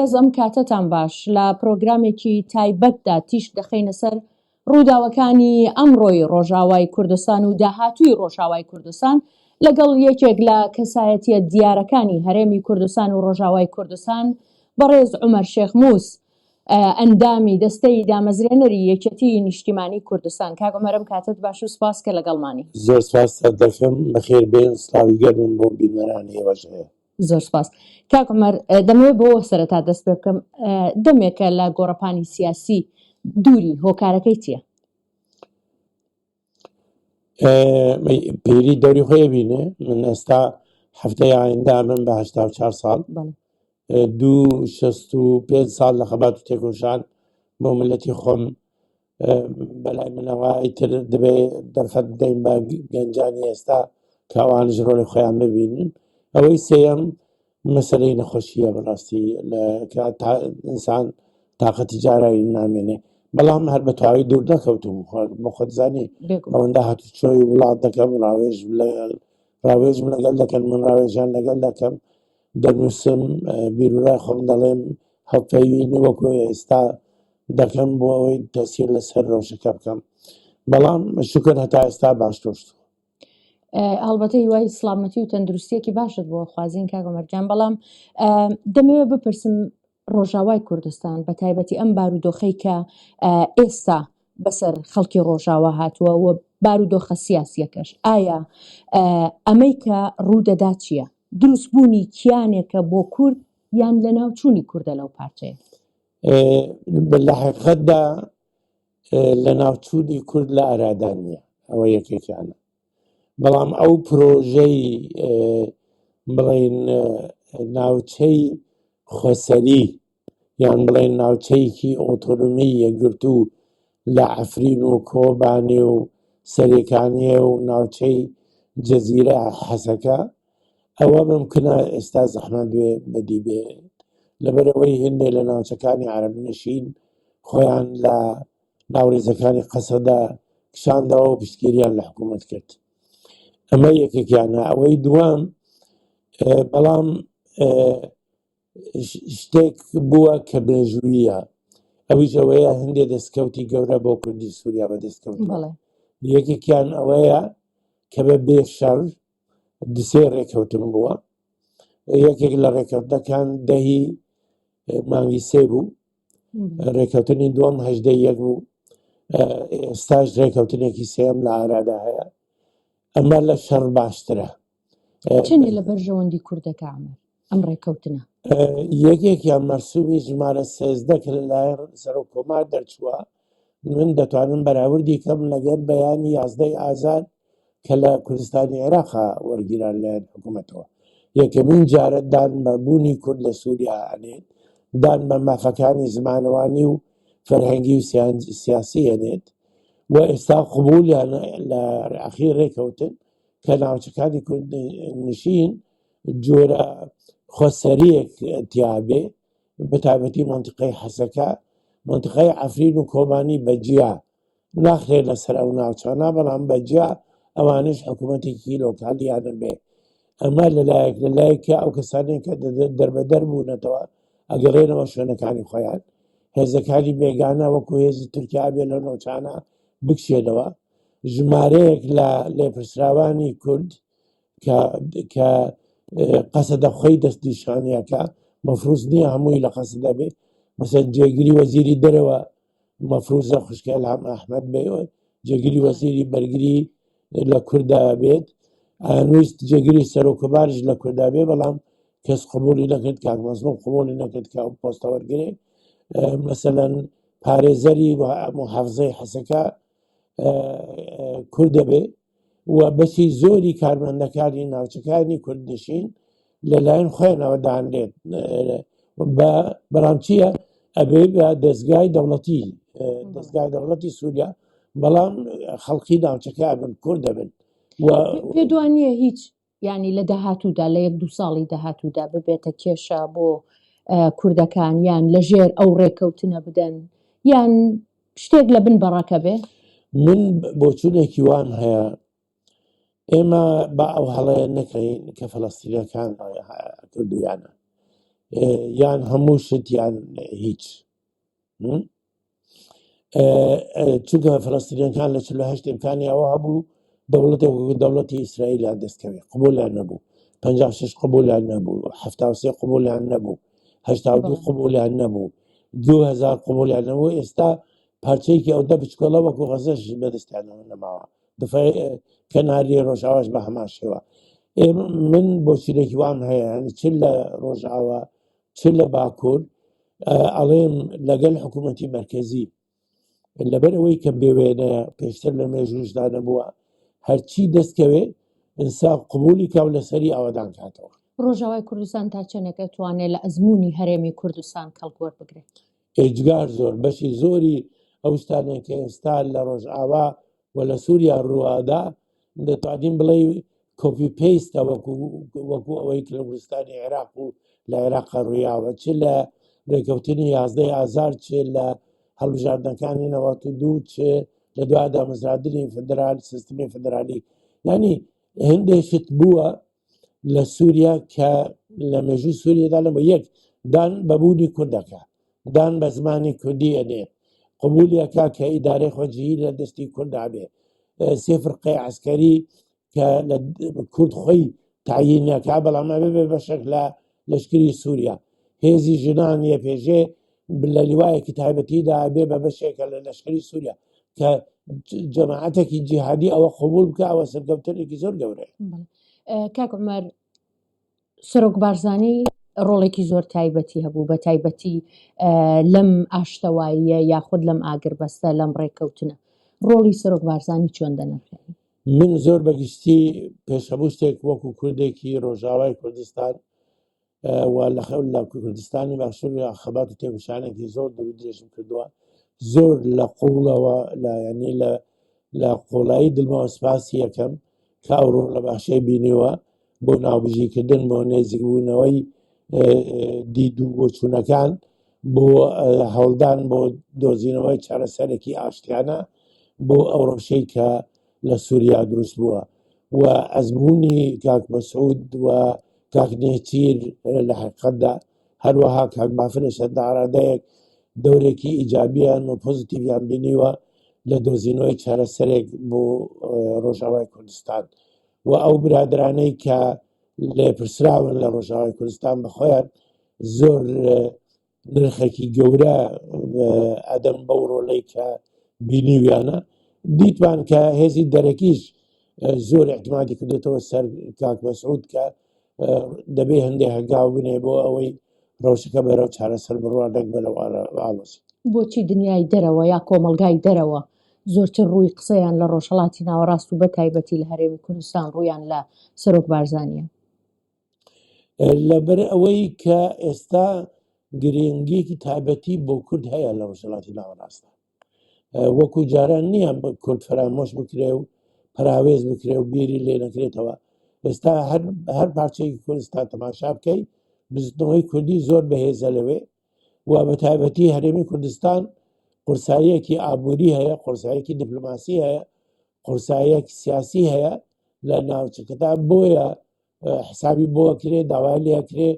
ئەم کاتەتان باش لە پرۆگرامێکی تایبەتدا تیش دەخەینە سەر ڕووداوەکانی ئەمڕۆی ڕۆژاوای کوردستان و داهاتووی ڕۆژاوای کوردستان لەگەڵ یەکێک لە کەسایەتیە دیارەکانی هەرێمی کوردستان و ڕۆژاوای کوردستان بەڕێز عومەر شێخمووس ئەندامی دەستەی دامەزرێنەری یەکێتی نیشتیمانی کوردستان. کاک عومەرم کاتت باش و سپاس کە لەگەڵمانی. زۆر سپاس دەکەم بەخێر بێن سلاوی گەرم بۆ بینەرانی ئێوەش هەیە. زۆر سپاس. کاک عومەر دەمەوێت بۆ سەرەتا دەست پێ بکەم دەمێکە لە گۆڕەپانی سیاسی دووری هۆکارەکەی چییە؟ پیری دەوری خۆی بینێ من ئێستا هەفتەی ئایندا من بە 84 ساڵ 65 ساڵ لە خەبات و تێکۆشان بۆ ملەتی خۆم بەلای منەوە ئیتر دەبێ دەرفەت بدەین بە گەنجانی ئێستا کاوانش ڕۆڵی خۆیان ببینن. ئەوەی سێەم مەسەلەی نەخۆشیە بەڕاستی ئینسان تااقەتی جارایی نامێنێ بەڵام هەر بە تەواوی دوور نەکەوتم بە خۆتزانی ئەوەندا هاتوچۆی وڵات دەکەم ڕاوێژم لەگەڵ دەکەن من ڕاوێژیان لەگەڵ دەکەم دەنووسم بیرورای خۆم دەڵێم هەڵپەیوینی وەکو ئێستا دەکەم بۆ ئەوەی تەسیر لەسەر ڕۆژەکە بکەم بەڵام شکر هەتا ئێستا باش تۆشت. هەڵبەتە هیوای سلامەتی و تەندروستیەکی باشت بۆ خوازین کاک عومەرجان بەڵام دەمەوێت بپرسم ڕۆژاوای کوردستان بە تایبەتی ئەم بارودۆخەی کە ئێستا بەسەر خەڵکی ڕۆژاوا هاتووە و بارودۆخە سیاسیەکەش ئایا ئەمەی کە ڕوودەدا چییە؟ دروستبوونی کیانێکە بۆ کورد یان لە ناوچوونی کووردە لەو پارچەیە؟ لە حقیقەتدا لە ناوچوونی کورد لە ئارادان نییە ئەوە یەکێکیانە بەڵام ئەو پرۆژەی بڵێن ناوچەی خۆسەری یان بڵێن ناوچەیەکی ئۆتۆنۆمی یەکگرتو لە عەفرین و کۆبانێ و سەرێکانیە و ناوچەی جەزیرە حەسەکە ئەوە ممکنە ئێستا زەحمەت بێ بەدی بێ لەبەرەوەی هێندێ لە ناوچەکانی عەرەبنشین خۆیان لە ناوڕێزەکانی قەسەدا کشاندەوە و پشتگیریان لە حکوومەت کرد. ئەمە یەکێکیانە. ئەوەی دووەم بەڵام شتێک بووە کە بێژوویە ئەویش ئەوەیە هەندێک دەستکەوتی گەورە بۆ کوردی سووریا بەدەستکەوت یەکێکیان ئەوەیە کە بە بێشەڕ دوسێ ڕێکەوتن بووە یەکێک لە ڕێکەوتەکان دەهی مانگی سێ بوو ڕێکەوتنی دووەم 18 بوو ئێستاش ڕێکەوتنێکی سێم لە ئارادا هەیە ئەمە لە شەڕ باشترە. چنی لە بەرژەوەندی کوردەکە ئەمە ئەم ڕێکەوتنە یەکێکیان مەرسومی ژمارە 13 کە لەلایەن سەرۆک کۆمار دەرچووە من دەتوانم بەراوردی کەم لەگەر بەیانی 11 ئازار کە لە کوردستانی عێراقا وەرگیران لەلایەن حکوومەتەوە یەکەمین جارە دان بە بوونی کورد لە سووریا هەنێت دان بە مافەکانی زمانەوانی و فەرهەنگی و سیاسی هەنێت و ئێستا قبولیان لە ئەخیر ڕێکەوتن کە ناوچەکانی کورد نشین جۆرە خۆسەریەک تیابێ بەتایبەتی مەنتیقەی حەسەکە مەنتیقەی عەفرین و کۆبانی بەجیا ناخرێت لەسەر ئەو ناوچانە بەڵام بەجیا ئەوانش حکوومەتێکی لۆکالیانە بێ ئەمە لەلایەکە ئەو کەسانێک کە دەربەدەر بوونەتەوە ئەگەڕێنەوە شوێنەکانی خۆیان هێزەکانی بێگانە وەکو هێزی تورکیا بێ لە ناوچانە بکشێنەوە ژمارەیەک لە لێپرسراوانی کورد کە قەسەدە خۆی دەستنیشانیەکە مەفروض نییە هەمووی لە قەسەدە بێ مەسەن جێگیری وەزیری دەرەوە مەفروضە خوشکە ئیلهام ئەحمەد بێ جێگیری وەزیری بەرگری لە کووردا بێت ئانویست جێگیری سەرۆکۆبارش لە کووردا بێ بەڵام کەس قبولی نەکرد کاک مەزلوم قبولی نەکرد کە ئەو پۆستە وەرگرێ مەسەلەن پارێزەری محافزەی حەسەکە کوورد دەبێ و بەشی زۆری کارمەندەکانی ناوچەکانی کوردنشین لەلایەن خۆیانەوە دانرێت بەڵام چییە ئەبێ بە دەستگای دەوڵەتی سووریا بەڵام خەڵکی ناوچەکە بن کورد دەبن پێ دوانیە هیچ ینی لە داهاتوودا لە 1-2 ساڵی داهاتوودا ببێتە کێشە بۆ کوردەکان یان لەژێر ئەو ڕێکەوتنە بدەن یان شتێک لە بن بەڕەکە بێ. من بۆچوونێکی وان هەیە ئێمە بە ئەو هەڵەیە نەکەین کە فەڵەستینیەکان کردویانە یان هەموو شتیان هیچ. چونکە فەڵەستینیەکان لە 48 ئیمکانی ئەوە هەبوو دەوڵەتێک وەکو دەوڵەتی ئیسرائیلیان دەستکەوێت قبولیان نەبوو 56 قبولیان نەبوو 73 قبولیان نەبوو 82 قبولیان نەبوو 2000 قبولیان نەبوو ئێستا پارچەیەکی ئەو دە بچکۆڵە وەکو غەزەش بەدەستیانەوە نەماوە کەناری ڕۆژاواش بە هەمان شێوە. من بۆ چیرێکی وام هەیە چ لە ڕۆژاوە چ لە باکوور ئەڵێم لەگەڵ حکوومەتی مەرکەزی لەبەرەوەی کە بێوێنەیە پێشتر لە مێژوشدا نەبووە هەرچی دەستکەوێ ئینسا قبولی کاو لەسەری ئەوەدان کاتەوە. ڕۆژاوای کوردستان تا چەندێکە توانێت لە ئەزمموی هەرێمی کوردستان کەڵکوەر بگرێت؟ ئێجگار زۆر بەشی زۆری ئەو شتانێک کە ئێستا لە ڕۆژئاوا و لە سووریا ڕووادا دەتوانین بڵێ کۆپی پێیستە وەکو ئەوەی کە لە کوردستانی عێراق و لە عێراقا ڕوویاوە چ لە ڕێکەوتنی 11 ئازار چ لە هەڵبژاردنەکانی 92 چ لە دوای دامەزراندنی فدرال سیستمی فدرالی ینی هەندێکشت بووە لە سووریا کە لە مێژووی سووریەدا لەمە یەک دان بەبوونی کوردەکە دان بە زمانی کوردی ئەنێ قبولیەکە کە ئیدارەی خۆجیی لە دەستی کوردابێ سێ فرقەی عسکەری کە لە کورد خۆی تعیینەکە بەڵام بێ بەشێک لە لەشکری سووریا هێزی ژنان یە پێژێ لە لیوایەکی تایبەتیدا بێ بە بەشێکە لە لەشکری سووریا کە جەماعەتێکی جیهادی ئەوە قبول بکە ئەوە سەرکەوتنێکی زۆر گەورەیە. کاک عومەر سەرۆک بارزانی ڕۆڵێکی زۆر تایبەتی هەبوو بە تایبەتی لەم ئاشتەواییە یاخود لەم ئاگربەستە لەم ڕێککەوتنە ڕۆڵی سەرۆک بارزانی چۆن دەنرخێنی؟ من زۆر بەگشتی پێشەبوو شتێک وەکو کوردێکی ڕۆژاوای کوردستان و لە کوردستانی باشوور خەبات و تێگوشانێکی زۆر دوور درێژم کردووە زۆر لە قوڵەوە ینی لە قۆڵایی دڵمەوە سپاسی یەکەم کاوڕۆ لە باشەی بینیوە بۆ ناوبژیکردن بۆ نێزیکبوونەوەی دید و بۆچوونەکان بۆ هەوڵدان بۆ دۆزینەوەی چارەسەرێکی ئاشتیانە بۆ ئەو ڕۆژەی کە لە سووریا دروست بووە و ئەزمموی کاک مەسعود و کاک نێچیر لە حقیقەتدا هەروەها کاک بافرە شەداڕادەیەک دەورێکی ئیجابیان و پۆزیتیڤیان بینیوە لە دۆزینەوەی چارەسەرێک بۆ ڕۆژاوای کوردستان و ئەو برادرانەی کە لێپرسراون لە ڕۆژاوای کوردستان بەخۆیان زۆر نرخێکی گەورە ئەدەم بەو ڕۆڵەی کە بینیویانە دیتوان کە هێزی دەرەکیش زۆر احتیمادی کردێتەوە سەر کاک مەسعود کە دەبێ هەندێک هەنگاو بنێ بۆ ئەوەی ڕۆژەکە بەرەو چارەسەر بڕوانێک بەرەو ئاڵۆسی. بۆچی دنیای دەرەوە یا کۆمەلگای دەرەوە زۆرتر ڕووی قسەیان لە ڕۆژهەڵاتی ناوەڕاست و بە تایبەتی لە هەرێمی کوردستان ڕوویان لە سەرۆک بارزانیە؟ لەبەر ئەوەی کە ئێستا گرنگیەکی تایبەتی بۆ کورد هەیە لە ڕۆژهەڵاتی ناوەڕاستە وەکو جاران نییە کورد فەرامۆش بکرێ و پراوێز بکرێ و بیری لێ نەکرێتەوە ئێستا هەر پارچەیەکی کوردستان تەماشا بکەیت بزنەوەی کوردی زۆر بەهێزە لەوێ و بە تایبەتی هەرێمی کوردستان قورساییەکی ئابووری هەیە قورساییەکی دیپلۆماسی هەیە قورساییەکی سیاسی هەیە لە ناوچەکەدا بۆیە حسابی بۆ کرێ داوای لێکرێ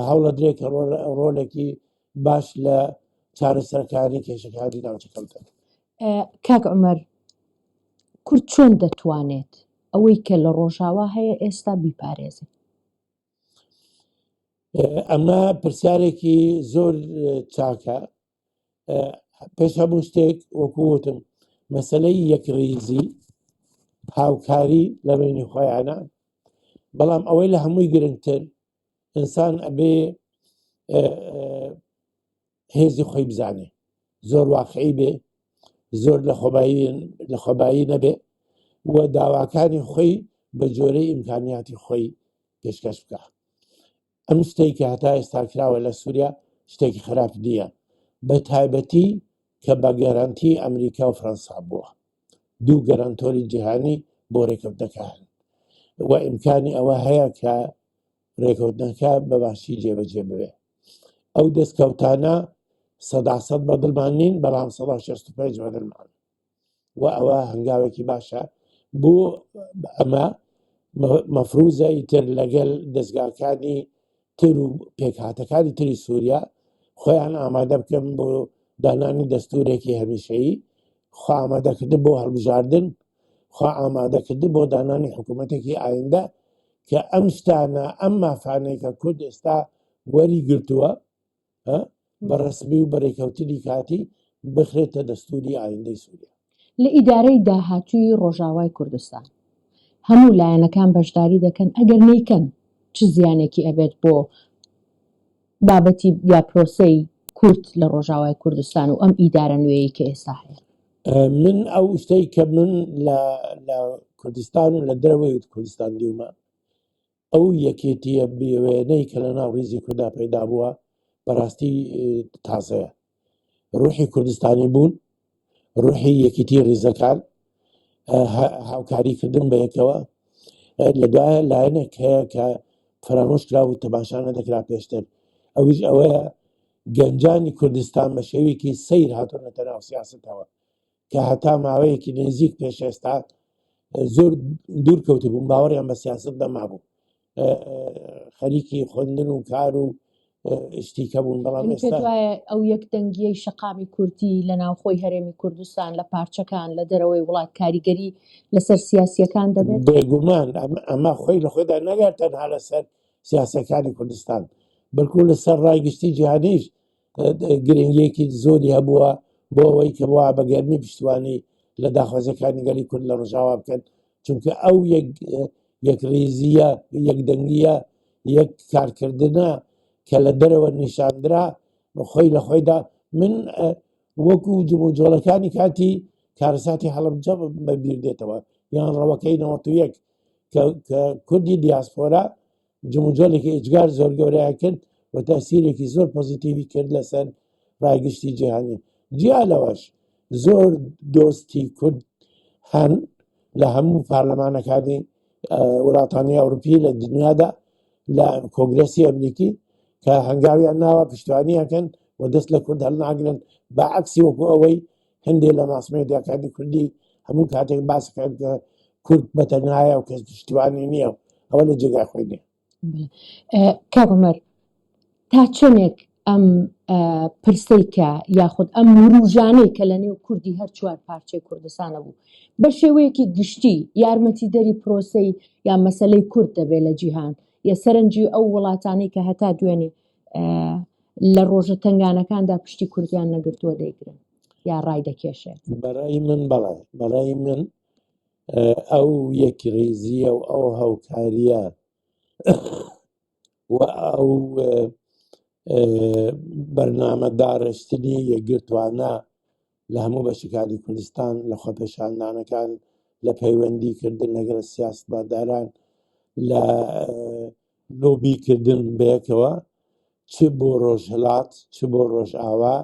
هەوڵە درێ کە ڕۆلێکی باش لە چارەسەرەکانی کێشەکانی ناوچەکە بکەن. کاک عومەر کورد چۆن دەتوانێت ئەوەی کە لە ڕۆژاوا هەیە ئێستا بیپارێزێت؟ ئەمە پرسیارێکی زۆر چاکە پێش هەموو شتێک وەکووتم مەسەلەی یەکڕیزی هاوکاری لە بینی خۆیانە بەڵام ئەوەی لە هەمووی گرنگتر ئینسان ئەبێ هێزی خۆی بزانێ زۆر واقعی بێ زۆر لە خۆبایی نەبێ و داواکانی خۆی بە جۆرەی ئیمکانیاتی خۆی پێشکەش بکە. ئەم شتێک کە هەتا ئێستا کراوە لە سووریا شتێکی خراپ نییە بە تایبەتی کە بە گەرانتی ئەمریکا و فەرەنسا بووە دوو گەرانتۆری جیهانی بۆ ڕێکەوتنەکان و ئیمکانی ئەوە هەیە کە ڕێکەوتنەکە بە باشی جێبەجێ بوێ. ئەو دەستکەوتانە 100% بەدڵمان نین بەڵام 165 بەدڵمان و ئەوە هەنگاوێکی باشە بۆ ئەمە مەفروزە ئیتر لەگەڵ دەستگاکانی تر و پێکهاتەکانی تری سووریا خۆیان ئامادە بکەن بۆ دانانی دەستورێکی هەمیشەیی، خوا ئامادەکردن بۆ هەڵبژاردن، خوا ئامادەکردن بۆ دانانی حکوومەتێکی ئایندە کە ئەم شتانە ئەم مافانەی کە کورد ئێستا وەری گرتووە بە ڕسمی و بەڕێکەوتنی کاتی بخرێتە دەستوری ئایندەی سووریا. لە ئیدارەی داهاتووی ڕۆژاوای کوردستان هەموو لایەنەکان بەشداری دەکەن ئەگەر نیکەن چ زیانێکی ئەبێت بۆ بابەتی یا پرۆسەی کورد لە ڕۆژاوای کوردستان و ئەم ئیدارە نوێیە کە ئێستا هەیە. من ئەو شتەی کە من لە کوردستان و لە دەرەوەی کوردستان دیومە ئەو یەکێتیە بێوێنەی کە لە ناو ڕیزی کووردا پەیدا بووە بەڕاستی تازەیە. ڕوحی کوردستانی بوون، ڕوحی یەکێتی ڕیزەکان، هاوکاریکردن بە یەکەوە، لە دوایە لایەنێک هەیە کە فرامۆش کرا و تەماشا نەدەکرا پێشتر، ئەویش ئەوەیە گەنجانی کوردستان بە شێوێکی سەیر هاتوونەتە ناو سیاسەتەوە کە هەتا ماوەیەکی نزیک پێش ئێستا زۆر دوور کەوتو بوون، باوەڕیان بە سیاست نەمابوو، خەریکی خوێندن و کار و شتیکە بوون. بەڵام ئێستا وایە ئەو یەک دەنگیەی شەقامی کوردی لە ناوخۆی هەرێمی کوردستان لە پارچەکان لە دەرەوەی وڵات کاریگەری لەسەر سیاسیەکان دەبێت. بێگومان ئەمە خۆی لە خۆیدا نەگات تەنها لەسەر سیاسەکانی کوردستان، بەڵکو لەسەر ڕایگشتی جیهانیش گرنگیەکی زۆری هەبووە بۆ ئەوەی کە بووە بە گەرمی پشتوانی لە داخوازەکانی گەلی کورد لە ڕۆژاوا بکەن، چونکە ئەو یەک ڕێزیە، یەک دەنگیە، یەک کارکردنە کە لە دەرەوە نیشاندرا خۆی لە خۆیدا من وەکو جموجۆڵەکانی کاتی کارەساتی هەڵەبجە بەبیر دێتەوە یان ڕەوەکەی 91 کە کوردی دیاسپۆرا جموجۆلێکی ئیجگار زۆر گەورەیە کرد و تەسیرێکی زۆر پۆزیتیڤی کرد لەسەر ڕایگشتی جیهانی. جیا لەوەش زۆر دۆستی کورد هەن لە هەموو پارلەمانەکانی وڵاتانی ئەوروپی لە دنیادا لە کۆنگرەسی ئەمریکی کە هەنگاویان ناوە پشتوانیەکەن و دەست لە کورد هەڵناگرن بە عەکسی وەکو ئەوەی هەندێک لە ماسمێدیاکانی کوردی هەموو کاتێک باسەکەن کە کورد بەتەنایە و کەس پشتیوانی نییە، ئەوە لە جێگای خۆی نییە. کاک عومەر، تا چۆنێک ئەم پرسەی کە یاخود ئەم ڕوژانەی کە لە نێو کوردی هەر چوار پارچەی کوردستانە بوو بە شێوەیەکی گشتی یارمەتیدەری پرۆسەی یا مەسەلەی کورد دەبێت لە جیهان یا سەرنجی ئەو وڵاتانەی کە هەتا دوێنێ لە ڕۆژە تنگانەکاندا پشتی کوردیان نەگرتووە دەیگرن یا ڕای دەکێشێت؟ بەڕای من بەڵێ، بەڕای من ئەو یەکی ڕێزیە و ئەو هاوکاریە و ئەو بەرنامە داڕێشتنی یەکگرتوانە لە هەموو بەشەکانی کوردستان لە خۆپێشاندانەکان لە پەیوەندیکردن لەگەڵ سیاسەتماداران لە لۆبیکردن بەیەکەوە چ بۆ ڕۆژهەڵات چ بۆ ڕۆژئاوا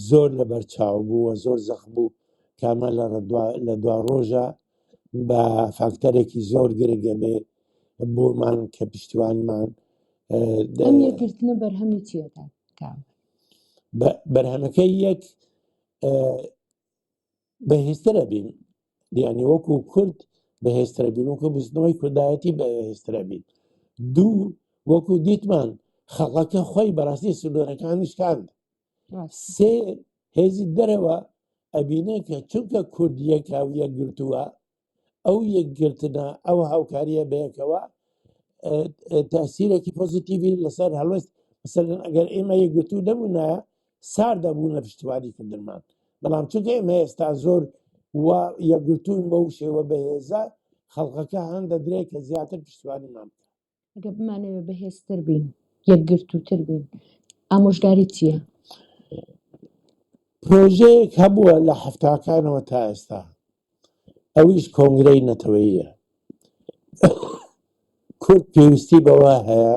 زۆر لە بەرچاو بوو و زۆر زەخم بوو کامە لە دوا ڕۆژە بە فاکتەرێکی زۆر گرنگە بێ بۆمان کە پشتیوانمان. ئەم یەکگرتنە بەرهەمی چیەکە؟ بەرهەمەکەی یەک بەهێزترە بین، یعنی وەکو کورد بەهێزترە بین، وەکو بستنەوەی کوردایەتی بەهێزترە بین. دوو، وەکو دیتمان خەڵەکە خۆی بەڕاستی سنوورەکانی شکاند. سێ، هێزی دەرەوە ئەبینێ کە چونکە کورد یەکا و یەکگرتووە ئەو یەکگرتنە ئەو هاوکاریە بەیەکەوە تەسیرێکی پۆزیتیڤی لەسەر هەڵوێست. مەسەلەن ئەگەر ئێمە یەکگرتوو نەبوونایە سار دەبوون لە پشتیوانیکردنمان، بەڵام چونکە ئێمە ئێستا زۆر وا یەکگرتوون بەو شێوە بەهێزە خەڵقەکە هەن دەدرێت کە زیاتر پشتیوانیمان بکە. ئەگە بمانەوە بەهێزتر بین یەکگرتووتر بین ئامۆژگاری چییە؟ پرۆژەیەک هەبووە لە هەفتاکانەوە تا ئێستا، ئەویش کۆنگرەی نەتەوەییە. کورد پێویستی بەوە هەیە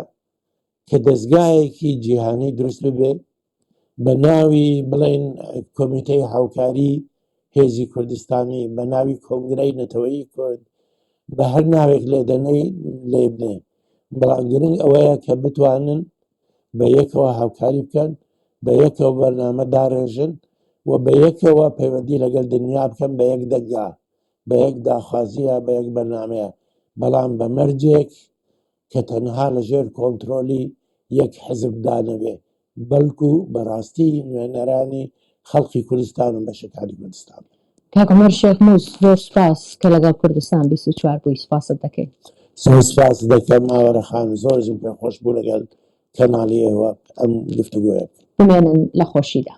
کە دەستگایەکی جیهانی دروست ببێت بە ناوی بڵێن کۆمیتەی هاوکاری هێزی کوردستانی، بە ناوی کۆنگرەی نەتەوەیی کورد، بە هەر ناوێک لێدەنەی لێ بنێ. بەڵام گرنگ ئەوەیە کە بتوانن بە یەکەوە هاوکاری بکەن، بە یەکەوە بەرنامە داڕێژن و بە یەکەوە پەیوەندی لەگەڵ دنیا بکەن بە یەک دەنگا، بە یەک داخوازیە، بە یەک بەرنامەیە، بەڵام بە مەرجێک کە تەنها لەژێر کۆنتترۆلی یەک حزبدا نەبێ بەڵکو بەڕاستی نوێنەرانی خەڵکی کوردستان و بەشەکانی کوردستان. کاک عومەر شێخ مووس زۆر سوپاس کە لەگەڵ کوردستان 24 بووی، سوپاست دەکەین. زۆر سوپاس دەکەم ماوەرەخان، زۆرم پێخۆش بوو لەگەڵ کەناڵی ئێوە ئەم گفتوگۆیە بمێنن لە خۆشیدا.